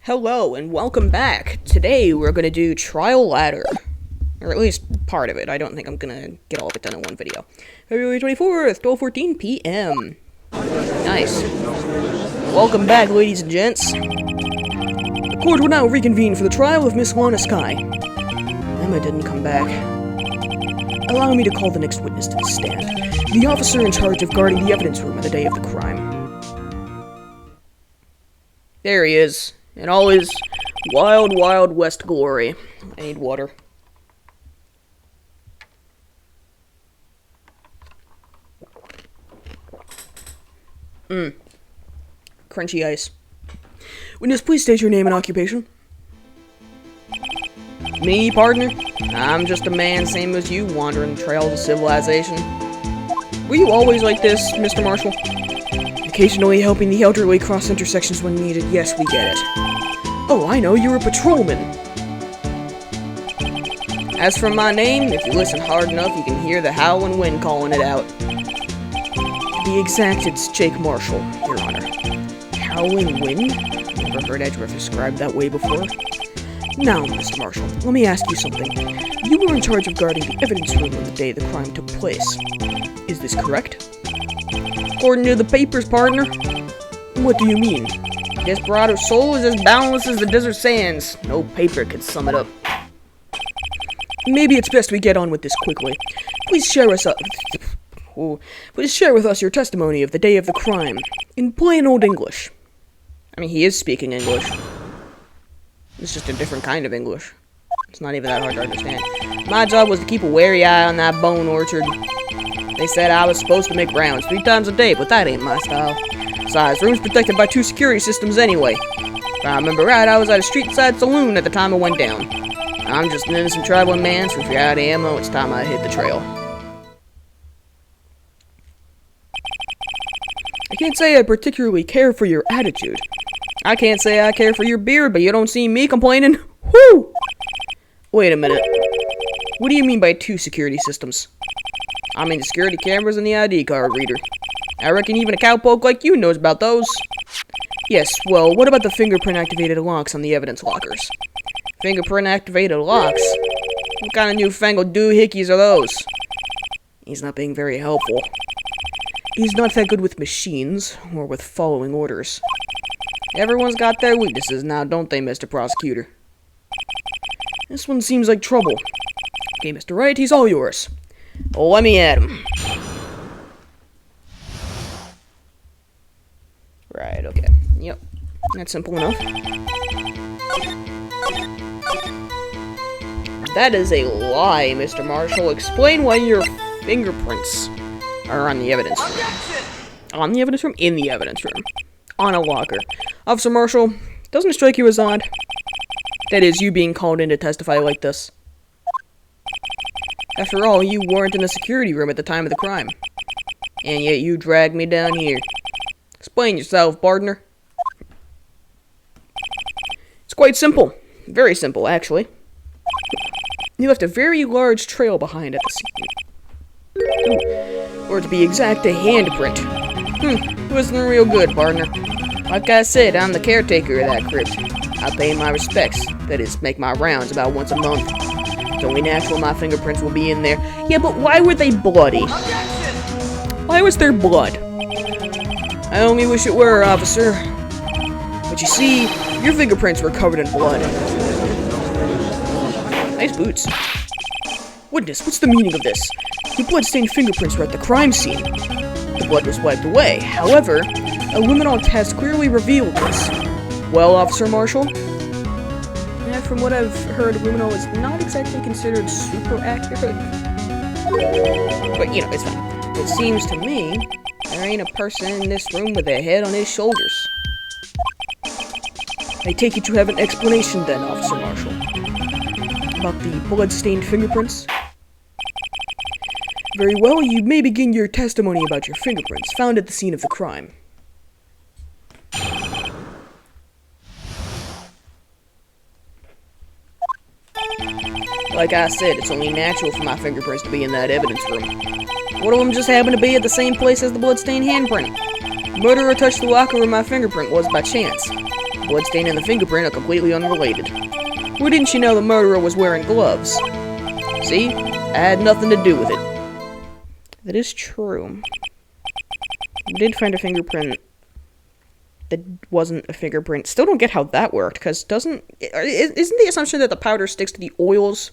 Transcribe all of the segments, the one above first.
Hello and welcome back. Today we're going to do Trial Ladder. Or at least part of it. I don't think I'm going to get all of it done in one video. February 24th, 12:14 p.m. Nice. Welcome back, ladies and gents. The court will now reconvene for the trial of Miss Lana Sky. Emma didn't come back. Allow me to call the next witness to the stand. The officer in charge of guarding the evidence room on the day of the crime. There he is. In all his wild, wild west glory. I need water. Crunchy ice. Witness, please state your name and occupation. Me, partner? I'm just a man same as you, wandering the trails of civilization. Were you always like this, Mr. Marshall? Occasionally helping the elderly cross intersections when needed. Yes, we get it. Oh, I know, you're a patrolman. As for my name, if you listen hard enough, you can hear the howling wind calling it out. The exact, it's Jake Marshall, Your Honor. Howling wind? Never heard Edgeworth described that way before. Now, Mr. Marshall, let me ask you something. You were in charge of guarding the evidence room on the day the crime took place. Is this correct? According to the papers, partner. What do you mean? Desperado's soul is as boundless as the desert sands. No paper could sum it up. Maybe it's best we get on with this quickly. Please share with us your testimony of the day of the crime, in plain old English. I mean, he is speaking English. It's just a different kind of English. It's not even that hard to understand. My job was to keep a wary eye on that bone orchard. They said I was supposed to make rounds 3 times a day, but that ain't my style. Besides, the room's protected by 2 security systems anyway. If I remember right, I was at a street-side saloon at the time it went down. I'm just an innocent traveling man, so if you're out of ammo, it's time I hit the trail. I can't say I particularly care for your attitude. I can't say I care for your beard, but you don't see me complaining. Whoo! Wait a minute. What do you mean by 2 security systems? I mean the security cameras and the ID card reader. I reckon even a cowpoke like you knows about those. Yes, well, what about the fingerprint-activated locks on the evidence lockers? Fingerprint-activated locks? What kind of newfangled doohickeys are those? He's not being very helpful. He's not that good with machines, or with following orders. Everyone's got their weaknesses now, don't they, Mr. Prosecutor? This one seems like trouble. Okay, Mr. Wright, he's all yours. Oh, let me at him. Right, okay. Yep. That's simple enough. That is a lie, Mr. Marshall. Explain why your fingerprints are on the evidence room. On the evidence room? In the evidence room. On a locker. Officer Marshall, doesn't it strike you as odd? That is, you being called in to testify like this. After all, you weren't in the security room at the time of the crime. And yet you dragged me down here. Explain yourself, partner. It's quite simple. Very simple, actually. You left a very large trail behind at the scene. Ooh. Or to be exact, a handprint. It wasn't real good, partner. Like I said, I'm the caretaker of that crypt. I pay my respects. That is, make my rounds about once a month. It's only natural my fingerprints will be in there. Yeah, but why were they bloody? Why was there blood? I only wish it were, officer. But you see, your fingerprints were covered in blood. Nice boots. Witness, what's the meaning of this? The blood-stained fingerprints were at the crime scene. The blood was wiped away. However, a luminol test clearly revealed this. Well, Officer Marshall? Yeah, from what I've heard, luminol is not exactly considered super accurate. But, you know, it's fine. It seems to me there ain't a person in this room with a head on his shoulders. I take it you have an explanation then, Officer Marshall. About the blood-stained fingerprints? Very well, you may begin your testimony about your fingerprints found at the scene of the crime. Like I said, it's only natural for my fingerprints to be in that evidence room. One of them just happened to be at the same place as the bloodstained handprint. The murderer touched the locker where my fingerprint was by chance. Bloodstain and the fingerprint are completely unrelated. Why didn't you know the murderer was wearing gloves? See? I had nothing to do with it. That is true. We did find a fingerprint that wasn't a fingerprint. Still don't get how that worked, because isn't the assumption that the powder sticks to the oils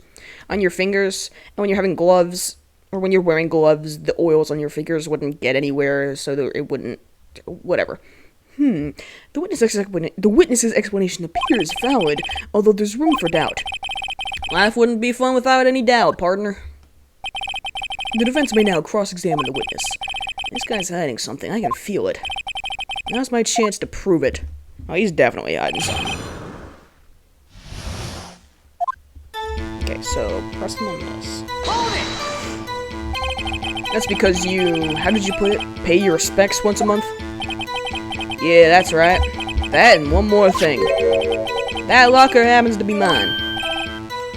on your fingers, and when you're having gloves, or when you're wearing gloves, the oils on your fingers wouldn't get anywhere, so that it wouldn't... whatever. The witness's explanation appears valid, although there's room for doubt. Life wouldn't be fun without any doubt, partner. The defense may now cross-examine the witness. This guy's hiding something. I can feel it. Now's my chance to prove it. Oh, he's definitely hiding something. Okay, so press them on this. That's because you... how did you put it? Pay your respects once a month? Yeah, that's right. That and one more thing. That locker happens to be mine.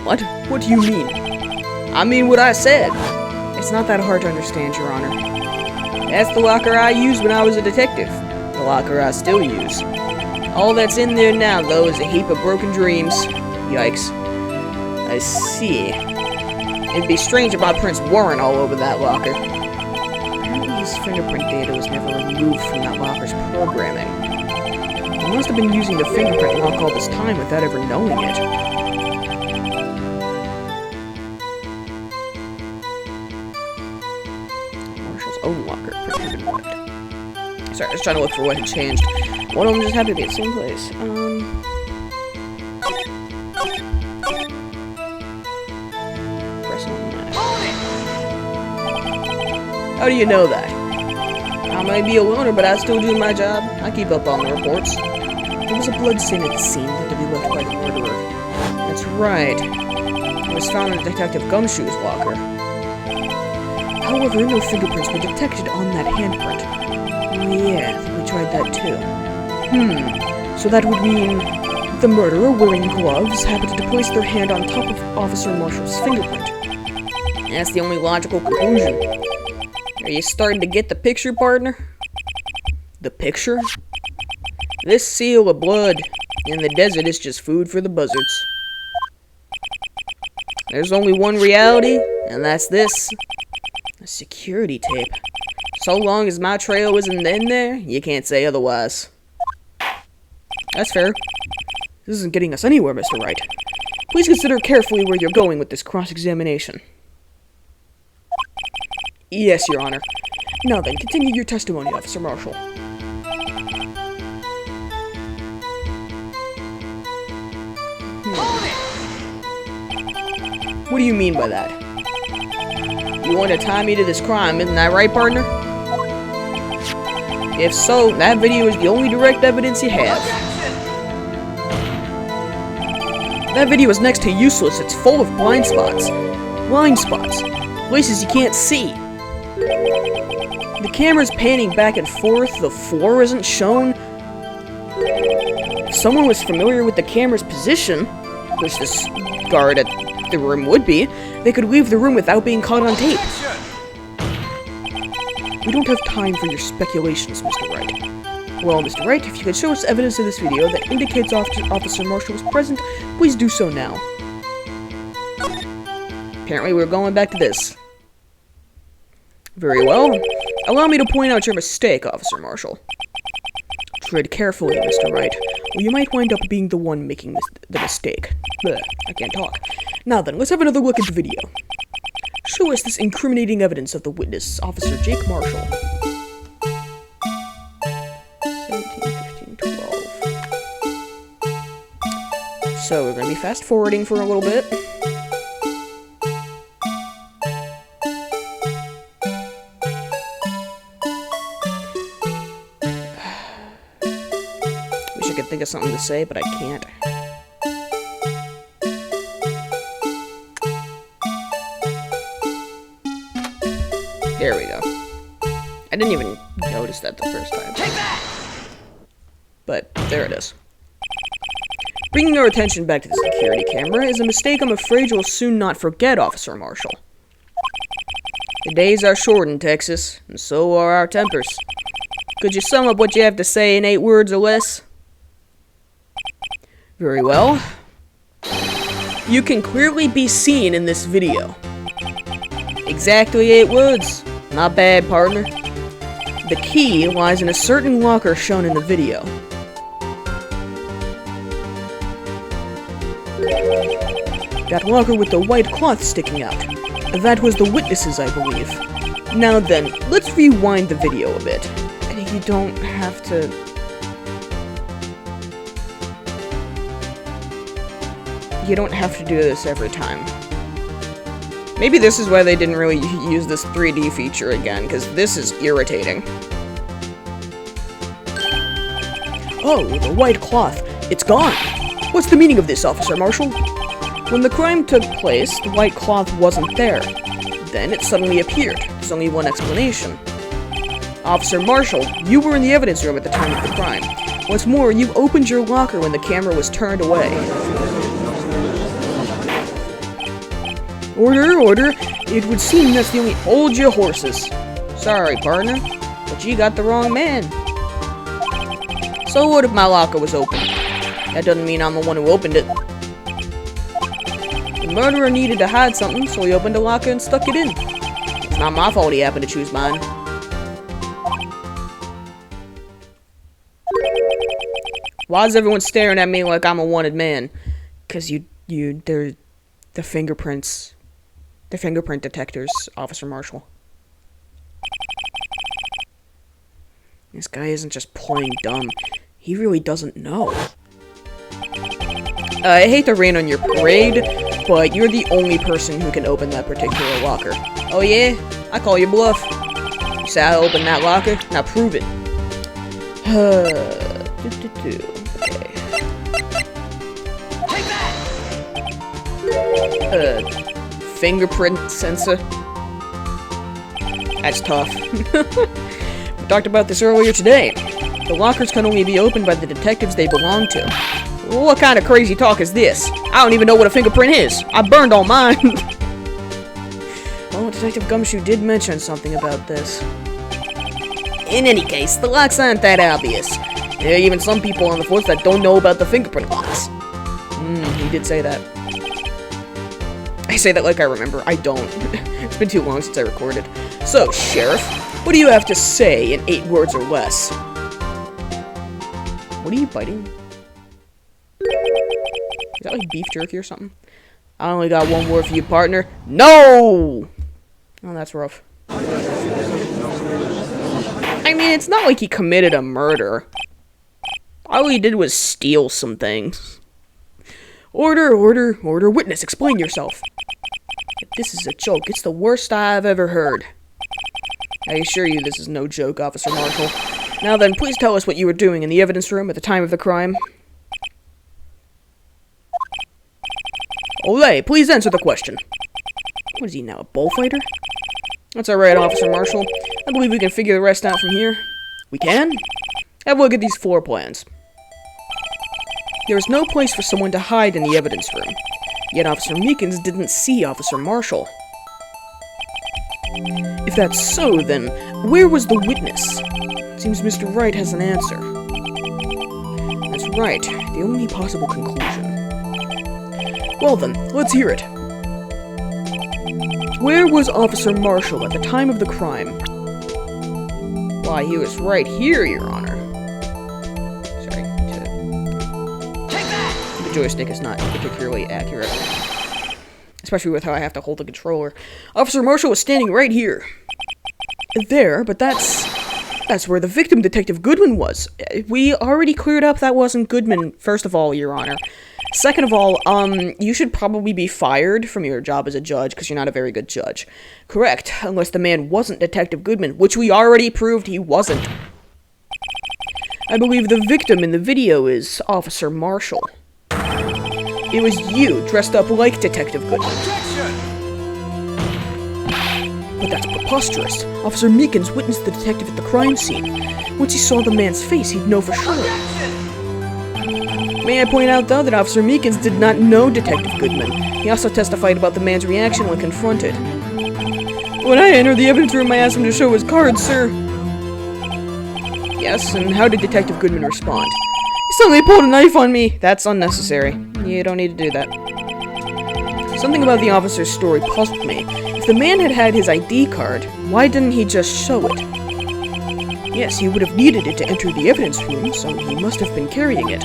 What? What do you mean? I mean what I said. It's not that hard to understand, Your Honor. That's the locker I used when I was a detective. The locker I still use. All that's in there now, though, is a heap of broken dreams. Yikes. I see. It'd be strange if my prints weren't all over that locker. Apparently his fingerprint data was never removed from that locker's programming. He must have been using the fingerprint lock all this time without ever knowing it. Marshall's own locker print had been wiped. Sorry, I was trying to look for what had changed. One of them just happened to be at the same place. Press on that. How do you know that? I might be a loner, but I still do my job. I keep up on the reports. There was a blood stain at the scene that had to be left by the murderer. That's right. It was found in Detective Gumshoe's locker. However, no fingerprints were detected on that handprint. Yeah, I think we tried that too. So that would mean the murderer, wearing gloves, happened to place their hand on top of Officer Marshall's fingerprint. That's the only logical conclusion. Are you starting to get the picture, partner? The picture? This seal of blood in the desert is just food for the buzzards. There's only one reality, and that's this. A security tape. So long as my trail isn't in there, you can't say otherwise. That's fair. This isn't getting us anywhere, Mr. Wright. Please consider carefully where you're going with this cross-examination. Yes, Your Honor. Now then, continue your testimony, Officer Marshall. What do you mean by that? You want to tie me to this crime, isn't that right, partner? If so, that video is the only direct evidence you have. That video is next to useless. It's full of blind spots. Blind spots. Places you can't see. The camera's panning back and forth. The floor isn't shown. If someone was familiar with the camera's position, which this guard at the room would be, they could leave the room without being caught on tape. We don't have time for your speculations, Mr. Wright. Well, Mr. Wright, if you could show us evidence in this video that indicates Officer Marshall was present, please do so now. Apparently we're going back to this. Very well. Allow me to point out your mistake, Officer Marshall. Tread carefully, Mr. Wright, or you might wind up being the one making the mistake. Blech, I can't talk. Now then, let's have another look at the video. Show us this incriminating evidence of the witness, Officer Jake Marshall. 17, 15, 12. So, we're going to be fast-forwarding for a little bit. Wish I could think of something to say, but I can't. There we go. I didn't even notice that the first time. Take that! But there it is. Bringing our attention back to the security camera is a mistake I'm afraid you'll soon not forget, Officer Marshall. The days are short in Texas, and so are our tempers. Could you sum up what you have to say in 8 words or less? Very well. You can clearly be seen in this video. Exactly 8 words. Not bad, partner. The key lies in a certain locker shown in the video. That locker with the white cloth sticking out. That was the witnesses, I believe. Now then, let's rewind the video a bit. You don't have to... You don't have to do this every time. Maybe this is why they didn't really use this 3D feature again, because this is irritating. Oh, the white cloth. It's gone. What's the meaning of this, Officer Marshall? When the crime took place, the white cloth wasn't there. Then it suddenly appeared. There's only one explanation. Officer Marshall, you were in the evidence room at the time of the crime. What's more, you opened your locker when the camera was turned away. Order, order. It would seem that's the only... Hold your horses. Sorry, partner, but you got the wrong man. So what if my locker was open? That doesn't mean I'm the one who opened it. The murderer needed to hide something, so he opened the locker and stuck it in. It's not my fault he happened to choose mine. Why is everyone staring at me like I'm a wanted man? Because they're the fingerprints. The fingerprint detectors, Officer Marshall. This guy isn't just playing dumb. He really doesn't know. I hate to rain on your parade, but you're the only person who can open that particular locker. Oh yeah? I call you bluff. You say I opened that locker? Now prove it. Okay. Fingerprint sensor. That's tough. We talked about this earlier today. The lockers can only be opened by the detectives they belong to. What kind of crazy talk is this? I don't even know what a fingerprint is. I burned all mine. Well, Detective Gumshoe did mention something about this. In any case, the locks aren't that obvious. There are even some people on the force that don't know about the fingerprint locks. He did say that. I say that like I remember. I don't. It's been too long since I recorded. So, Sheriff, what do you have to say in 8 words or less? What are you biting? Is that like beef jerky or something? I only got 1 word for you, partner. No! Oh, that's rough. I mean, it's not like he committed a murder. All he did was steal some things. Order, order, order. Witness, explain yourself. If this is a joke, it's the worst I've ever heard. I assure you this is no joke, Officer Marshall. Now then, please tell us what you were doing in the evidence room at the time of the crime. Olay, please answer the question. What is he now, a bullfighter? That's alright, Officer Marshall. I believe we can figure the rest out from here. We can? Have a look at these floor plans. There is no place for someone to hide in the evidence room. Yet Officer Meekins didn't see Officer Marshall. If that's so, then where was the witness? It seems Mr. Wright has an answer. That's right, the only possible conclusion. Well then, let's hear it. Where was Officer Marshall at the time of the crime? Why, he was right here, Your Honor. Sorry, the joystick is not particularly accurate. Especially with how I have to hold the controller. Officer Marshall was standing right here. There, but that's where the victim, Detective Goodman, was. We already cleared up that wasn't Goodman, first of all, Your Honor. Second of all, you should probably be fired from your job as a judge, because you're not a very good judge. Correct, unless the man wasn't Detective Goodman, which we already proved he wasn't. I believe the victim in the video is Officer Marshall. It was you, dressed up like Detective Goodman. But that's preposterous. Officer Meekins witnessed the detective at the crime scene. Once he saw the man's face, he'd know for sure. May I point out, though, that Officer Meekins did not know Detective Goodman. He also testified about the man's reaction when confronted. When I entered the evidence room, I asked him to show his card, sir. Yes, and how did Detective Goodman respond? He suddenly pulled a knife on me! That's unnecessary. You don't need to do that. Something about the officer's story puzzled me. If the man had had his ID card, why didn't he just show it? Yes, he would have needed it to enter the evidence room, so he must have been carrying it.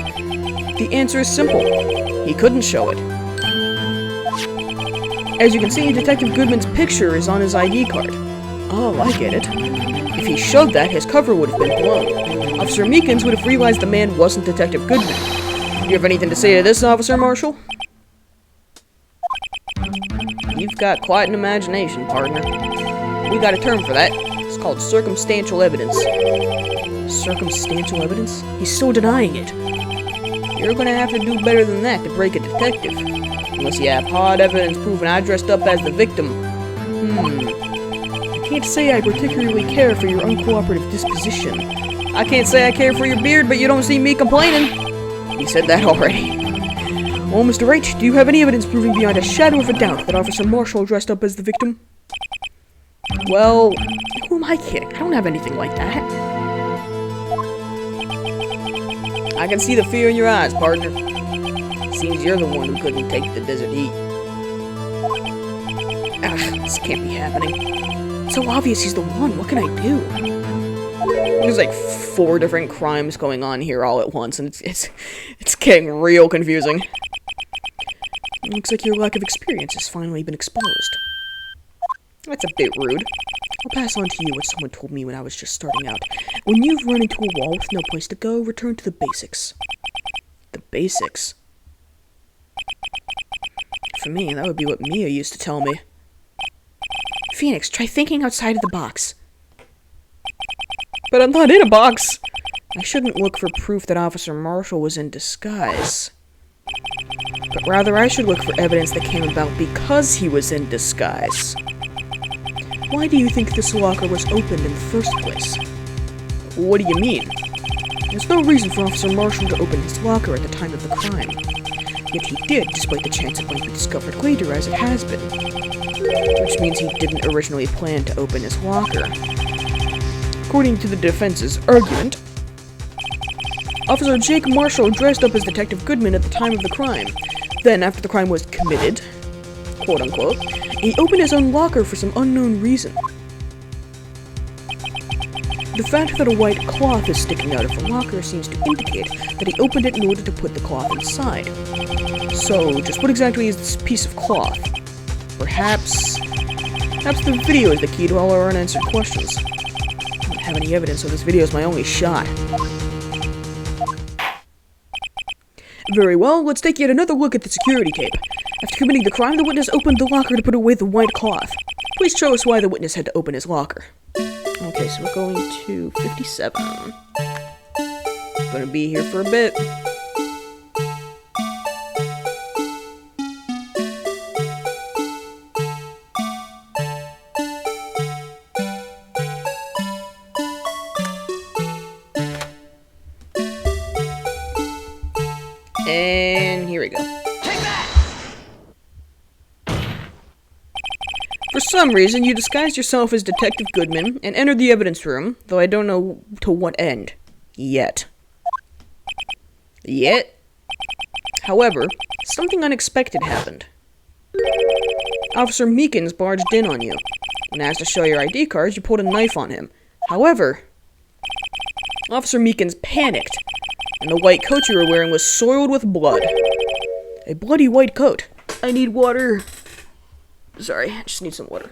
The answer is simple. He couldn't show it. As you can see, Detective Goodman's picture is on his ID card. Oh, I get it. If he showed that, his cover would have been blown. Officer Meekins would have realized the man wasn't Detective Goodman. Do you have anything to say to this, Officer Marshall? You've got quite an imagination, partner. We got a term for that. It's called circumstantial evidence. Circumstantial evidence? He's still denying it. You're gonna have to do better than that to break a detective. Unless you have hard evidence proving I dressed up as the victim. I can't say I particularly care for your uncooperative disposition. I can't say I care for your beard, but you don't see me complaining. You said that already. Well, Mr. Wright, do you have any evidence proving beyond a shadow of a doubt that Officer Marshall dressed up as the victim? Well, who am I kidding? I don't have anything like that. I can see the fear in your eyes, partner. Seems you're the one who couldn't take the desert heat. This can't be happening. It's so obvious he's the one. What can I do? There's like 4 different crimes going on here all at once, and it's getting real confusing. Looks like your lack of experience has finally been exposed. That's a bit rude. I'll pass on to you what someone told me when I was just starting out. When you've run into a wall with no place to go, return to the basics. The basics? For me, that would be what Mia used to tell me. Phoenix, try thinking outside of the box. But I'm not in a box! I shouldn't look for proof that Officer Marshall was in disguise. But rather, I should look for evidence that came about because he was in disguise. Why do you think this locker was opened in the first place? What do you mean? There's no reason for Officer Marshall to open his locker at the time of the crime. Yet he did, despite the chance it might be discovered later as it has been. Which means he didn't originally plan to open his locker. According to the defense's argument, Officer Jake Marshall dressed up as Detective Goodman at the time of the crime. Then, after the crime was committed, quote-unquote, he opened his own locker for some unknown reason. The fact that a white cloth is sticking out of the locker seems to indicate that he opened it in order to put the cloth inside. So, just what exactly is this piece of cloth? Perhaps the video is the key to all our unanswered questions. I don't have any evidence, so this video is my only shot. Very well, let's take yet another look at the security tape. After committing the crime, the witness opened the locker to put away the white cloth. Please show us why the witness had to open his locker. Okay, so we're going to 57. Gonna be here for a bit. And here we go. For some reason, you disguised yourself as Detective Goodman and entered the evidence room, though I don't know to what end. Yet. However, something unexpected happened. Officer Meekins barged in on you. When asked to show your ID cards, you pulled a knife on him. However, Officer Meekins panicked, and the white coat you were wearing was soiled with blood. A bloody white coat. I need water. Sorry, I just need some water.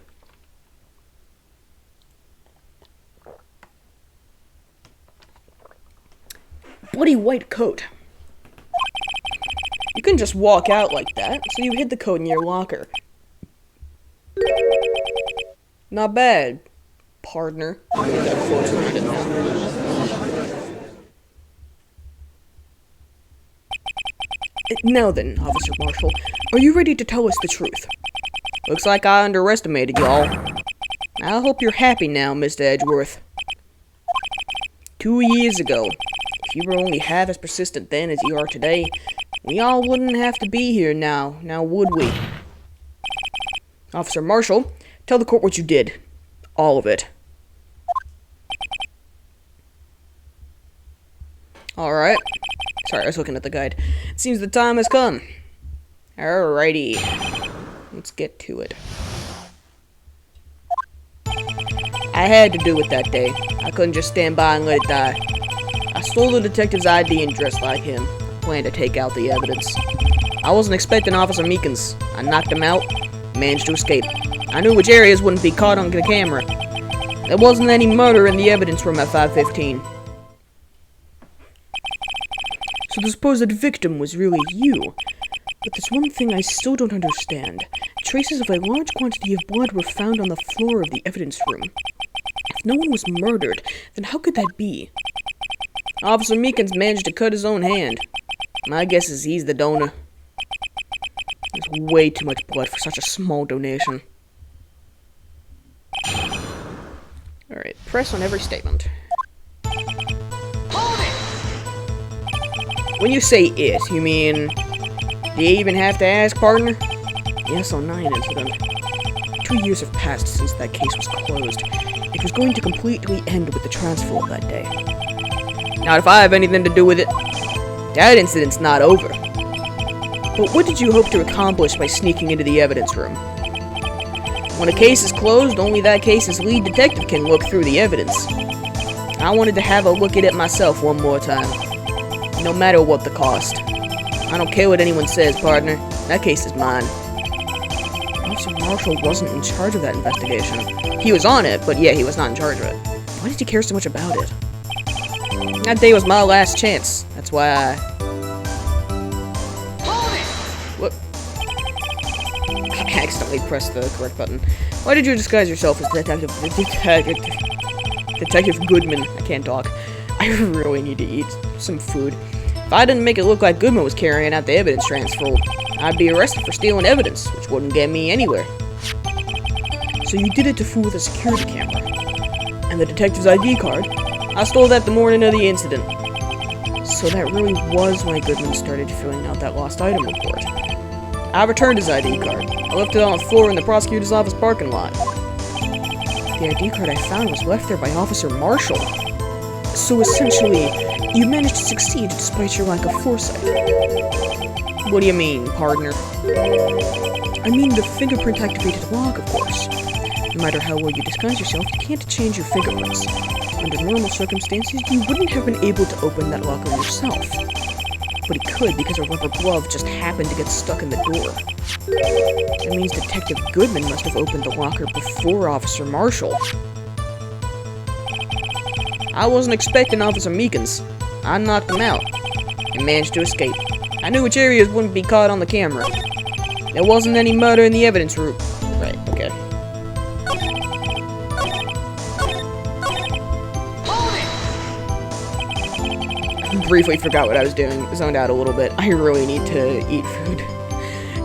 Bloody white coat. You couldn't just walk out like that, so you hid the coat in your locker. Not bad, partner. Now then, Officer Marshall, are you ready to tell us the truth? Looks like I underestimated y'all. I hope you're happy now, Mr. Edgeworth. 2 years ago, if you were only half as persistent then as you are today, we all wouldn't have to be here now would we? Officer Marshall, tell the court what you did. All of it. Alright. Sorry, I was looking at the guide. It seems the time has come. Alrighty. Let's get to it. I had to do it that day. I couldn't just stand by and let it die. I stole the detective's ID and dressed like him. I planned to take out the evidence. I wasn't expecting Officer Meekins. I knocked him out, managed to escape. I knew which areas wouldn't be caught on the camera. There wasn't any murder in the evidence room at 5:15. So the supposed victim was really you. But there's one thing I still don't understand. Traces of a large quantity of blood were found on the floor of the evidence room. If no one was murdered, then how could that be? Officer Meekins managed to cut his own hand. My guess is he's the donor. There's way too much blood for such a small donation. Alright, press on every statement. When you say it, you mean... Do you even have to ask, partner? The SL9 incident. 2 years have passed since that case was closed. It was going to completely end with the transfer of that day. Not if I have anything to do with it. That incident's not over. But what did you hope to accomplish by sneaking into the evidence room? When a case is closed, only that case's lead detective can look through the evidence. I wanted to have a look at it myself one more time. No matter what the cost. I don't care what anyone says, partner. That case is mine. Officer Marshall wasn't in charge of that investigation. He was on it, but yeah, he was not in charge of it. Why did you care so much about it? That day was my last chance. That's why I... What? I accidentally pressed the correct button. Why did you disguise yourself as Detective Goodman? I can't talk. I really need to eat some food. If I didn't make it look like Goodman was carrying out the evidence transfer, I'd be arrested for stealing evidence, which wouldn't get me anywhere. So you did it to fool with a security camera. And the detective's ID card? I stole that the morning of the incident. So that really was why Goodman started filling out that lost item report. I returned his ID card. I left it on the floor in the prosecutor's office parking lot. The ID card I found was left there by Officer Marshall. So essentially, you managed to succeed despite your lack of foresight. What do you mean, partner? I mean the fingerprint-activated lock, of course. No matter how well you disguise yourself, you can't change your fingerprints. Under normal circumstances, you wouldn't have been able to open that locker yourself. But he could because a rubber glove just happened to get stuck in the door. That means Detective Goodman must have opened the locker before Officer Marshall. I wasn't expecting Officer Meekins. I knocked him out and managed to escape. I knew which areas wouldn't be caught on the camera. There wasn't any murder in the evidence room. Right, okay. Briefly forgot what I was doing. Zoned out a little bit. I really need to eat food.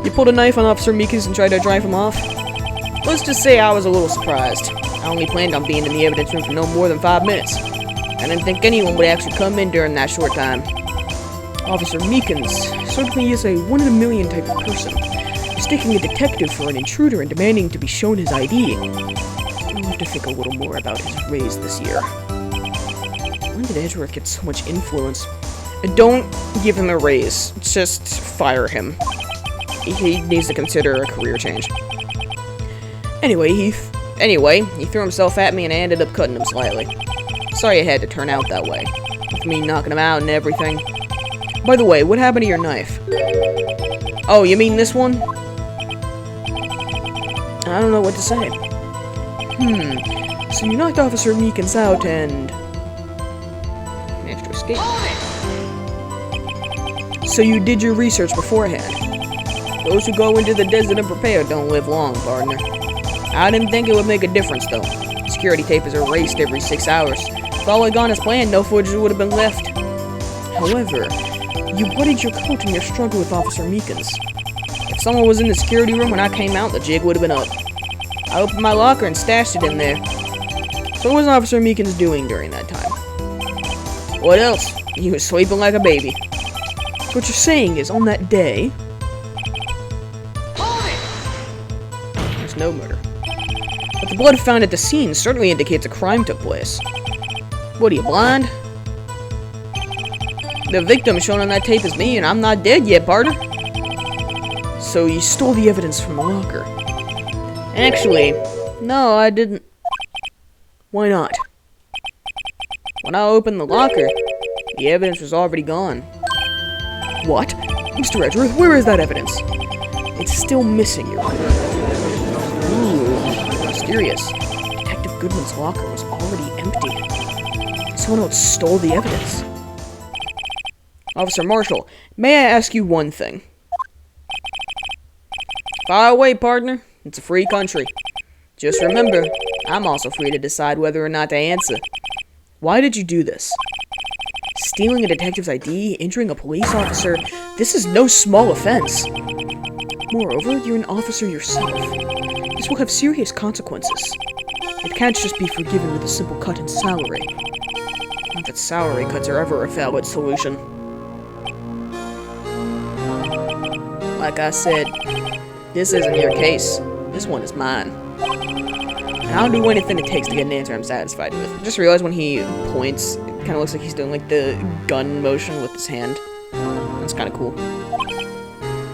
You pulled a knife on Officer Meekins and tried to drive him off? Let's just say I was a little surprised. I only planned on being in the evidence room for no more than 5 minutes. I didn't think anyone would actually come in during that short time. Officer Meekins certainly is a one-in-a-million type of person, mistaking a detective for an intruder and demanding to be shown his ID. I'll have to think a little more about his raise this year. When did Edgeworth get so much influence? Don't give him a raise. Just fire him. He needs to consider a career change. Anyway, he threw himself at me and I ended up cutting him slightly. Sorry it had to turn out that way, with me knocking him out and everything. By the way, what happened to your knife? Oh, you mean this one? I don't know what to say. So you knocked Officer Meekins out and... managed to escape. So you did your research beforehand. Those who go into the desert unprepared don't live long, partner. I didn't think it would make a difference, though. Security tape is erased every 6 hours. If all had gone as planned, no footage would have been left. However, you bloodied your coat in your struggle with Officer Meekins. If someone was in the security room when I came out, the jig would have been up. I opened my locker and stashed it in there. So what was Officer Meekins doing during that time? What else? He was sleeping like a baby. So what you're saying is, on that day... there's no murder. But the blood found at the scene certainly indicates a crime took place. What are you, blind? The victim shown on that tape is me, and I'm not dead yet, partner. So you stole the evidence from the locker. Actually, no, I didn't. Why not? When I opened the locker, the evidence was already gone. What? Mr. Edgeworth, where is that evidence? It's still missing, Your Honor. Ooh, mysterious. Detective Goodman's locker was already empty. Someone else stole the evidence. Officer Marshall, may I ask you one thing? Fire away, partner. It's a free country. Just remember, I'm also free to decide whether or not to answer. Why did you do this? Stealing a detective's ID, injuring a police officer, this is no small offense. Moreover, you're an officer yourself. This will have serious consequences. It can't just be forgiven with a simple cut in salary. Not that salary cuts are ever a valid solution. Like I said, this isn't your case. This one is mine. And I'll do anything it takes to get an answer I'm satisfied with. I just realized when he points, it kind of looks like he's doing like the gun motion with his hand. That's kind of cool.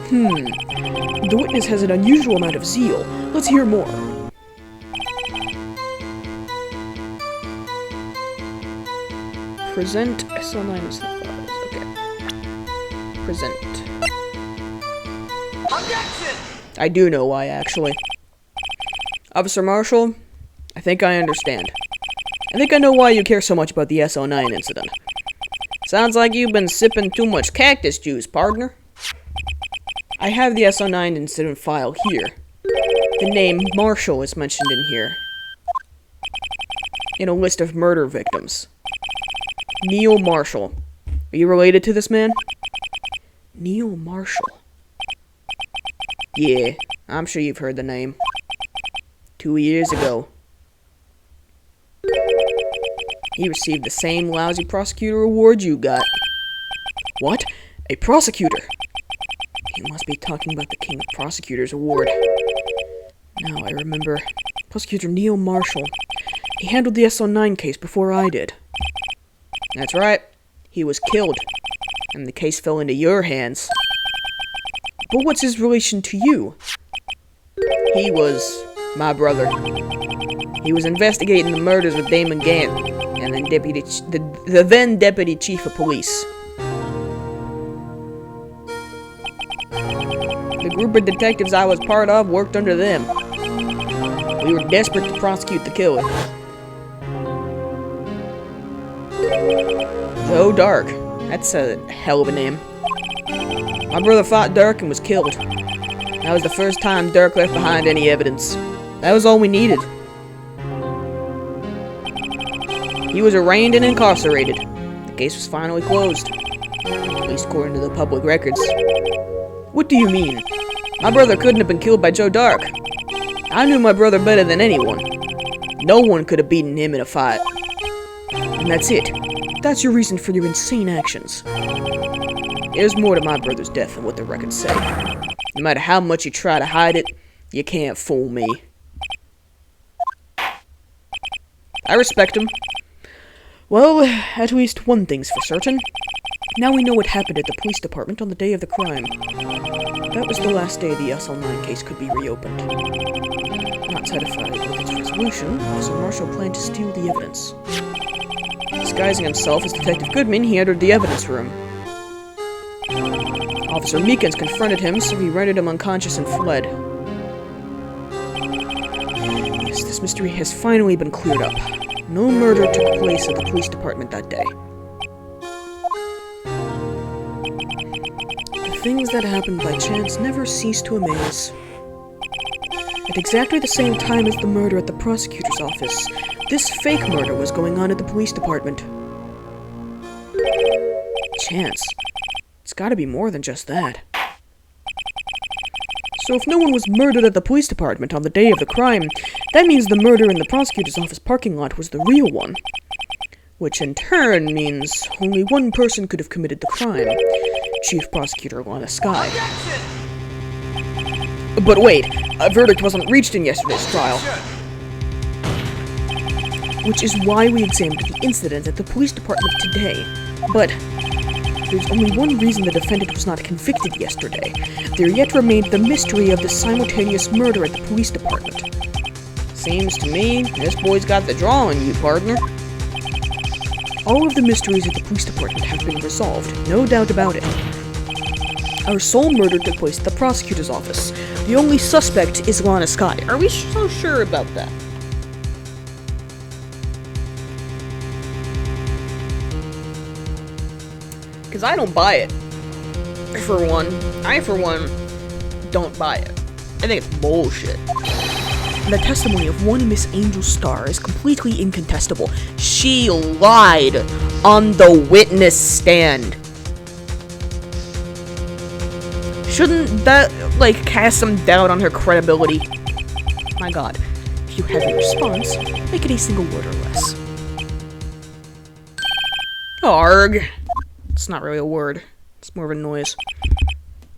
The witness has an unusual amount of zeal. Let's hear more. Present SL9 is the files. Okay. Present. Objection! I do know why, actually. Officer Marshall, I think I understand. I think I know why you care so much about the SL9 incident. Sounds like you've been sipping too much cactus juice, partner. I have the SL9 incident file here. The name Marshall is mentioned in here. In a list of murder victims. Neil Marshall. Are you related to this man? Neil Marshall. Yeah, I'm sure you've heard the name. 2 years ago. He received the same lousy prosecutor award you got. What? A prosecutor? He must be talking about the King of Prosecutors Award. Now I remember. Prosecutor Neil Marshall. He handled the SL9 case before I did. That's right. He was killed. And the case fell into your hands. But what's his relation to you? He was my brother. He was investigating the murders with Damon Gant, and then the then Deputy Chief of Police. The group of detectives I was part of worked under them. We were desperate to prosecute the killer. Joe Dark. That's a hell of a name. My brother fought Dirk and was killed. That was the first time Dirk left behind any evidence. That was all we needed. He was arraigned and incarcerated. The case was finally closed. At least according to the public records. What do you mean? My brother couldn't have been killed by Joe Dark. I knew my brother better than anyone. No one could have beaten him in a fight. And that's it. That's your reason for your insane actions. There's more to my brother's death than what the records say. No matter how much you try to hide it, you can't fool me. I respect him. Well, at least one thing's for certain. Now we know what happened at the police department on the day of the crime. That was the last day the SL9 case could be reopened. Not satisfied with its resolution, Officer Marshall planned to steal the evidence. Disguising himself as Detective Goodman, he entered the evidence room. Officer Meekins confronted him, so he rendered him unconscious and fled. Yes, this mystery has finally been cleared up. No murder took place at the police department that day. The things that happened by chance never cease to amaze. At exactly the same time as the murder at the prosecutor's office, this fake murder was going on at the police department. Chance? It's gotta be more than just that. So if no one was murdered at the police department on the day of the crime, that means the murder in the prosecutor's office parking lot was the real one. Which in turn means only one person could have committed the crime. Chief Prosecutor Lana Skye. But wait, a verdict wasn't reached in yesterday's trial. Which is why we examined the incident at the police department today. But There's only one reason the defendant was not convicted yesterday. There yet remained the mystery of the simultaneous murder at the police department. Seems to me this boy's got the draw on you, partner. All of the mysteries at the police department have been resolved, no doubt about it. Our sole murder took place at the prosecutor's office. The only suspect is Lana Sky. Are we so sure about that? Because I don't buy it. For one, don't buy it. I think it's bullshit. The testimony of one Miss Angel Starr is completely incontestable. She lied on the witness stand. Shouldn't that, cast some doubt on her credibility? My god. If you have a response, make it a single word or less. Arg. It's not really a word. It's more of a noise.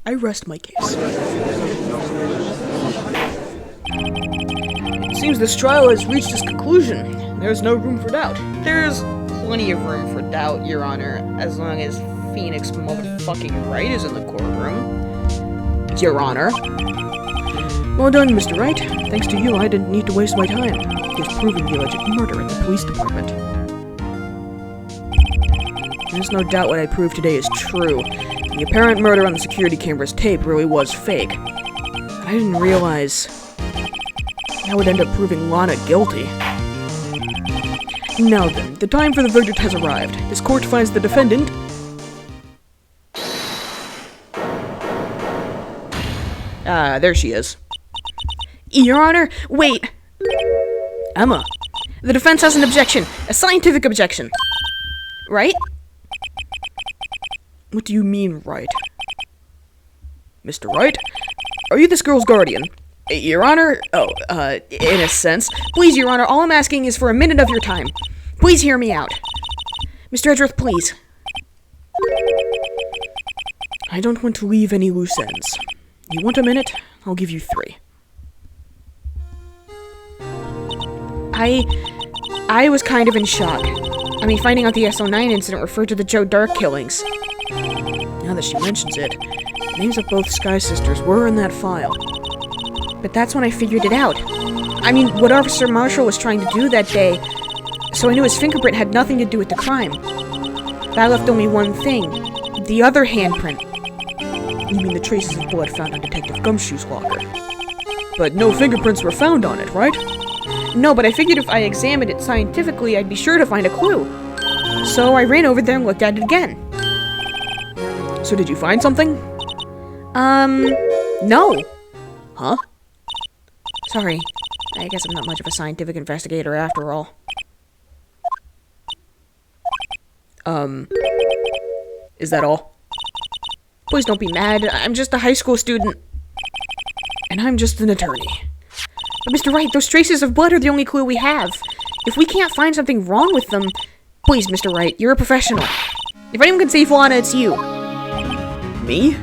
I rest my case. It seems this trial has reached its conclusion. There's no room for doubt. There's plenty of room for doubt, Your Honor, as long as Phoenix motherfucking Wright is in the courtroom. Your Honor. Well done, Mr. Wright. Thanks to you, I didn't need to waste my time. Here's proving the alleged murder at the police department. There's no doubt what I proved today is true. The apparent murder on the security camera's tape really was fake. But I didn't realize that would end up proving Lana guilty. Now then, the time for the verdict has arrived. This court finds the defendant... there she is. Your Honor, wait! Emma. The defense has an objection. A scientific objection. Right? What do you mean, Wright? Mr. Wright? Are you this girl's guardian? Your Honor? Oh, in a sense. Please, Your Honor, all I'm asking is for a minute of your time. Please hear me out. Mr. Edgeworth, please. I don't want to leave any loose ends. You want a minute? I'll give you 3. I was kind of in shock. I mean, finding out the SO9 incident referred to the Joe Dark killings. Now that she mentions it, the names of both Sky Sisters were in that file. But that's when I figured it out. I mean, what Officer Marshall was trying to do that day, so I knew his fingerprint had nothing to do with the crime. That left only one thing. The other handprint. You mean the traces of blood found on Detective Gumshoe's locker? But no fingerprints were found on it, right? No, but I figured if I examined it scientifically, I'd be sure to find a clue. So I ran over there and looked at it again. So did you find something? No. Huh? Sorry. I guess I'm not much of a scientific investigator after all. Is that all? Please don't be mad. I'm just a high school student. And I'm just an attorney. But Mr. Wright, those traces of blood are the only clue we have. If we can't find something wrong with them... Please, Mr. Wright, you're a professional. If anyone can save Lana, it's you. Me?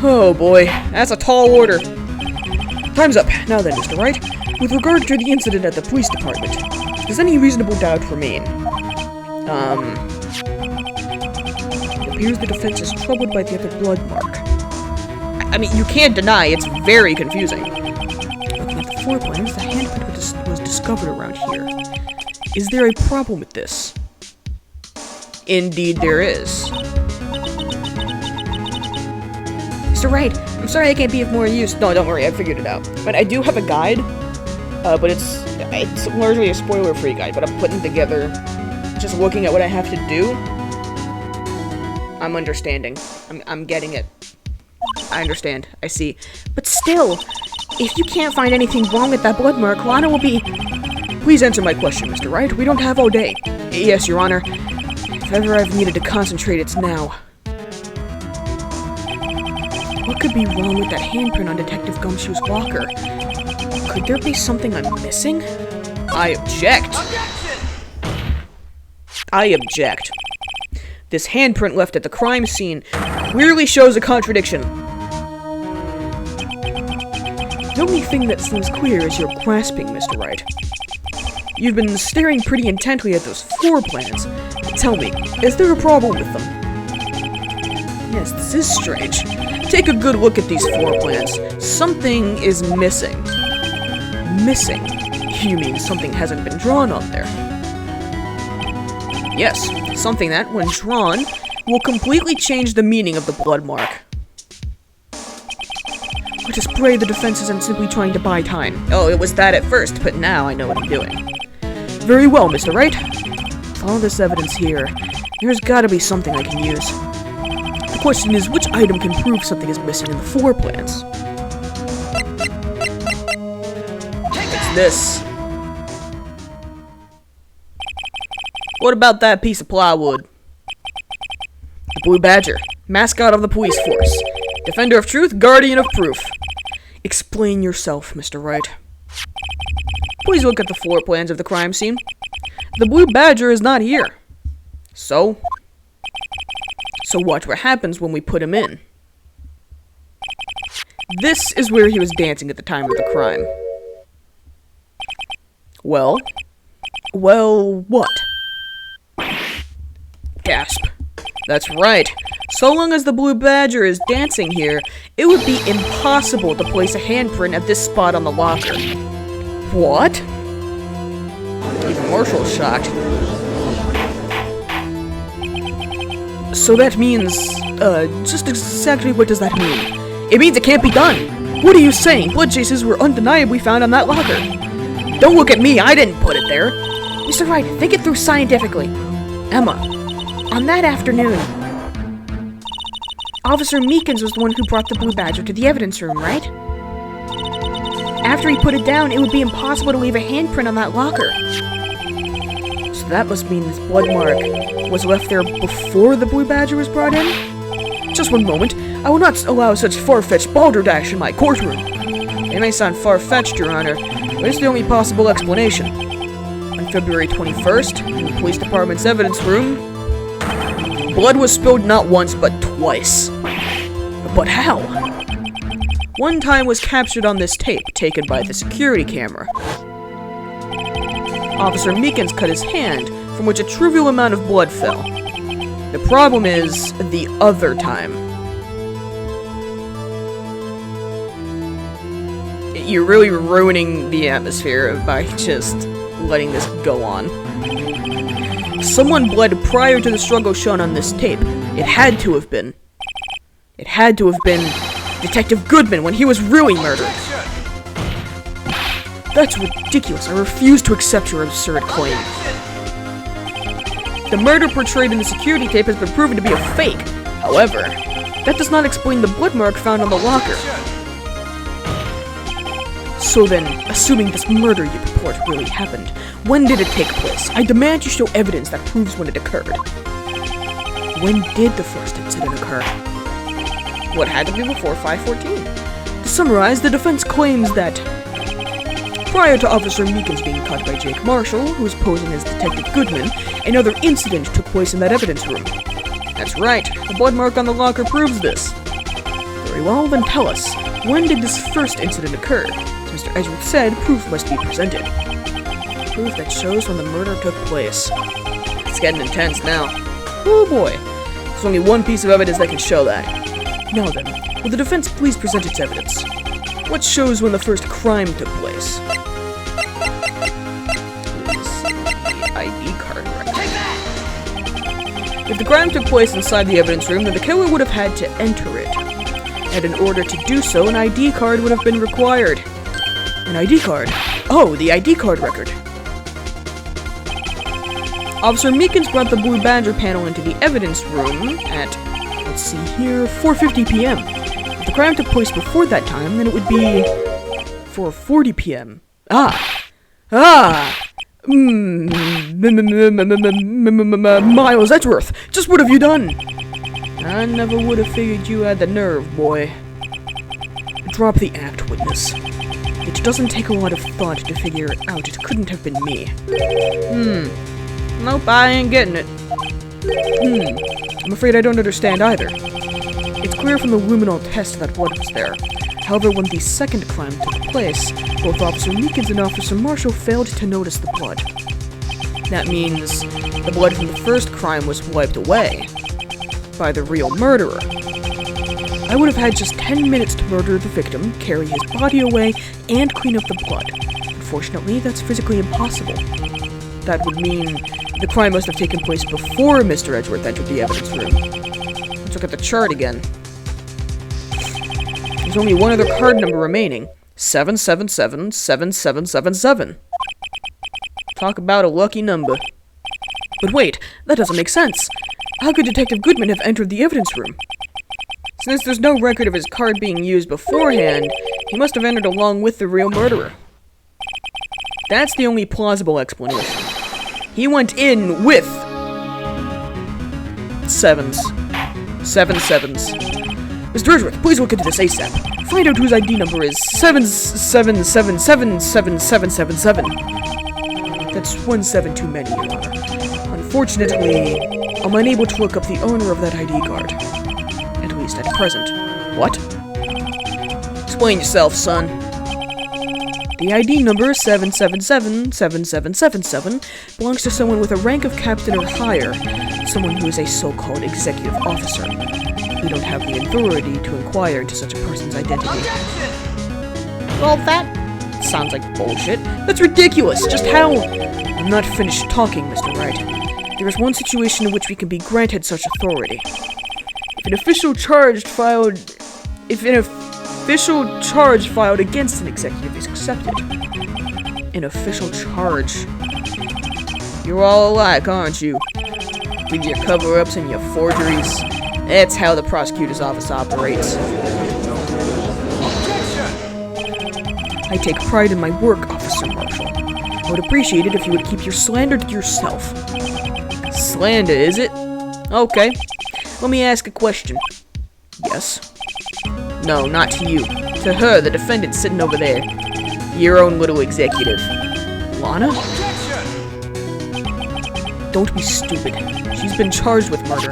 Oh boy, that's a tall order. Time's up. Now then, Mr. Wright, with regard to the incident at the police department, does any reasonable doubt remain? It appears the defense is troubled by the other blood mark. I mean, you can't deny, it's very confusing. Looking at the floor plans, the handprint was discovered around here. Is there a problem with this? Indeed there is. Mr. Wright, I'm sorry I can't be of more use. No, don't worry, I figured it out. But I do have a guide, but it's largely a spoiler-free guide, but I'm putting together, just looking at what I have to do. I'm understanding. I'm getting it. I understand. I see. But still, if you can't find anything wrong with that blood mark, Lana will be... Please answer my question, Mr. Wright. We don't have all day. Yes, Your Honor. If ever I've needed to concentrate, it's now. What could be wrong with that handprint on Detective Gumshoe's locker? Could there be something I'm missing? I object. Objection! I object. This handprint left at the crime scene clearly shows a contradiction. The only thing that seems clear is your grasping, Mr. Wright. You've been staring pretty intently at those floor plans. Tell me, is there a problem with them? Yes, this is strange. Take a good look at these floor plans. Something is missing. Missing? You mean something hasn't been drawn on there? Yes, something that, when drawn, will completely change the meaning of the blood mark. Let us pray the defense isn't simply trying to buy time. Oh, it was that at first, but now I know what I'm doing. Very well, Mr. Wright. With all this evidence here, there's gotta be something I can use. The question is, which item can prove something is missing in the floor plans? It's this. What about that piece of plywood? The Blue Badger, mascot of the police force. Defender of truth, guardian of proof. Explain yourself, Mr. Wright. Please look at the floor plans of the crime scene. The Blue Badger is not here. So watch what happens when we put him in. This is where he was dancing at the time of the crime. Well, what? Gasp. That's right. So long as the Blue Badger is dancing here, it would be impossible to place a handprint at this spot on the locker. What? Even Marshall's shocked. So that means, just exactly what does that mean? It means it can't be done! What are you saying? Blood traces were undeniably found on that locker. Don't look at me, I didn't put it there! Mr. Wright, think it through scientifically. Emma, on that afternoon, Officer Meekins was the one who brought the Blue Badger to the evidence room, right? After he put it down, it would be impossible to leave a handprint on that locker. So that must mean this blood mark was left there before the Blue Badger was brought in? Just one moment. I will not allow such far-fetched balderdash in my courtroom. It may sound far-fetched, Your Honor, but it's the only possible explanation. On February 21st, in the police department's evidence room, blood was spilled not once, but twice. But how? One time was captured on this tape, taken by the security camera. Officer Meekins cut his hand, from which a trivial amount of blood fell. The problem is the other time. You're really ruining the atmosphere by just letting this go on. Someone bled prior to the struggle shown on this tape. It had to have been Detective Goodman when he was really murdered. That's ridiculous. I refuse to accept your absurd claim. The murder portrayed in the security tape has been proven to be a fake. However, that does not explain the blood mark found on the locker. So then, assuming this murder you purport really happened, when did it take place? I demand you show evidence that proves when it occurred. When did the first incident occur? What had to be before 5/14? To summarize, the defense claims that prior to Officer Meekins being caught by Jake Marshall, who was posing as Detective Goodman, another incident took place in that evidence room. That's right, the blood mark on the locker proves this. Very well, then tell us, when did this first incident occur? As Mr. Edgeworth said, proof must be presented. Proof that shows when the murder took place. It's getting intense now. Oh boy, there's only one piece of evidence that can show that. Now then, will the defense please present its evidence? What shows when the first crime took place? ID card record. If the crime took place inside the evidence room, then the killer would have had to enter it. And in order to do so, an ID card would have been required. An ID card? Oh, the ID card record. Officer Meekins brought the Blue Badger panel into the evidence room at, let's see here, 4:50 p.m. If the crime took place before that time, then it would be 4:40 p.m. Miles Edgeworth, just what have you done? I never would have figured you had the nerve, boy. Drop the act, witness. It doesn't take a lot of thought to figure out it couldn't have been me. Nope, I ain't getting it. I'm afraid I don't understand either. It's clear from the luminol test that blood was there. However, when the second crime took place, both Officer Meekins and Officer Marshall failed to notice the blood. That means the blood from the first crime was wiped away by the real murderer. I would have had just 10 minutes to murder the victim, carry his body away, and clean up the blood. Unfortunately, that's physically impossible. That would mean the crime must have taken place before Mr. Edgeworth entered the evidence room. Let's look at the chart again. There's only one other card number remaining. 7777777. Talk about a lucky number. But wait, that doesn't make sense. How could Detective Goodman have entered the evidence room? Since there's no record of his card being used beforehand, he must have entered along with the real murderer. That's the only plausible explanation. He went in with 7s. 7 sevens. Mr. Edgeworth, please look into this ASAP. Find out whose ID number is 7777777. That's 17 too many, Your Honor. Unfortunately, I'm unable to look up the owner of that ID card. At least at present. What? Explain yourself, son. The ID number 7777777 belongs to someone with a rank of captain or higher, someone who is a so-called executive officer. We don't have the authority to inquire into such a person's identity. Well, that sounds like bullshit. That's ridiculous. Just how? I'm not finished talking, Mr. Wright. There is one situation in which we can be granted such authority. If an official charge filed against an executive is accepted. An official charge. You're all alike, aren't you? With your cover-ups and your forgeries. That's how the prosecutor's office operates. I take pride in my work, Officer Marshall. I would appreciate it if you would keep your slander to yourself. Slander, is it? Okay. Let me ask a question. Yes? No, not to you. To her, the defendant sitting over there. Your own little executive. Lana? Don't be stupid. She's been charged with murder.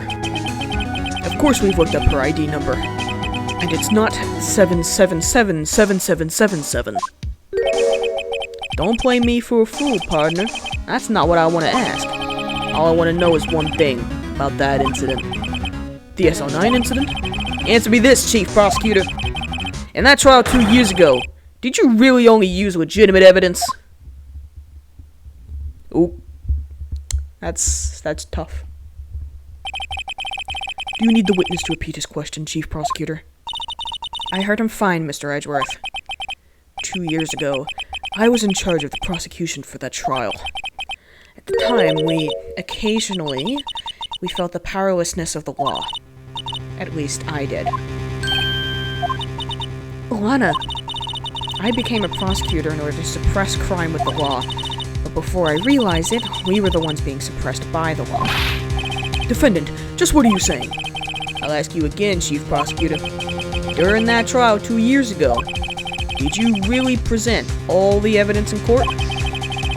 Of course we've looked up her ID number. And it's not 7777777. Don't play me for a fool, partner. That's not what I want to ask. All I want to know is one thing about that incident. The SL9 incident? Answer me this, Chief Prosecutor. In that trial 2 years ago, did you really only use legitimate evidence? Ooh. That's tough. Do you need the witness to repeat his question, Chief Prosecutor? I heard him fine, Mr. Edgeworth. 2 years ago, I was in charge of the prosecution for that trial. At the time, occasionally felt the powerlessness of the law. At least I did. Lana, I became a prosecutor in order to suppress crime with the law. But before I realized it, we were the ones being suppressed by the law. Defendant, just what are you saying? I'll ask you again, Chief Prosecutor. During that trial 2 years ago, did you really present all the evidence in court?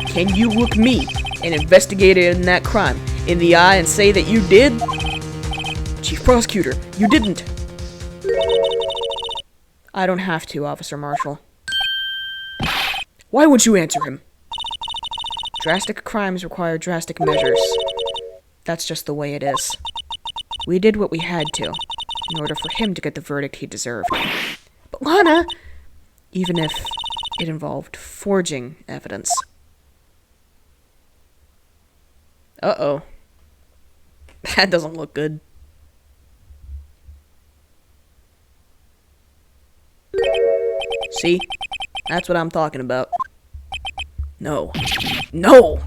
Can you look me, an investigator in that crime, in the eye and say that you did? Chief Prosecutor, you didn't. I don't have to, Officer Marshall. Why won't you answer him? Drastic crimes require drastic measures. That's just the way it is. We did what we had to, in order for him to get the verdict he deserved. But Lana, even if it involved forging evidence. Uh-oh. That doesn't look good. See? That's what I'm talking about. No. No!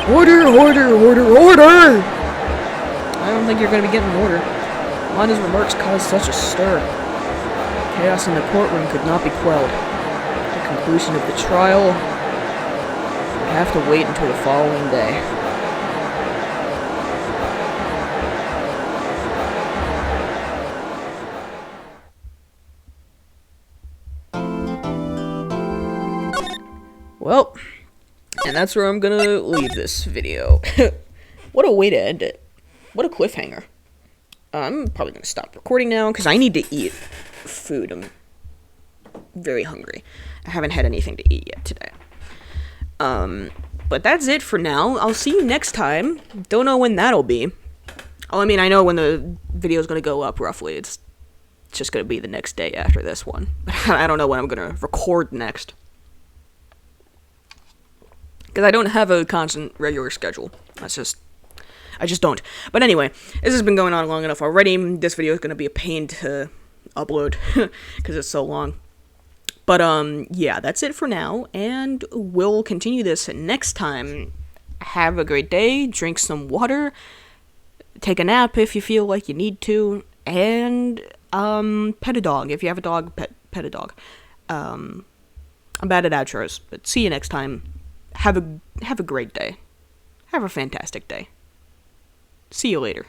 Order, order, order, order! I don't think you're gonna be getting an order. Lana's remarks caused such a stir. Chaos in the courtroom could not be quelled. The conclusion of the trial would have to wait until the following day. Well, and that's where I'm gonna leave this video. What a way to end it. What a cliffhanger. I'm probably gonna stop recording now, because I need to eat food. I'm very hungry. I haven't had anything to eat yet today. But that's it for now. I'll see you next time. Don't know when that'll be. Oh, I mean, I know when the video is going to go up, roughly. It's just going to be the next day after this one. I don't know when I'm going to record next. Because I don't have a constant, regular schedule. I just don't. But anyway, this has been going on long enough already. This video is going to be a pain to upload, because it's so long. But, yeah, that's it for now, and we'll continue this next time. Have a great day, drink some water, take a nap if you feel like you need to, and, pet a dog. If you have a dog, pet a dog. I'm bad at outros, but see you next time. Have a great day. Have a fantastic day. See you later.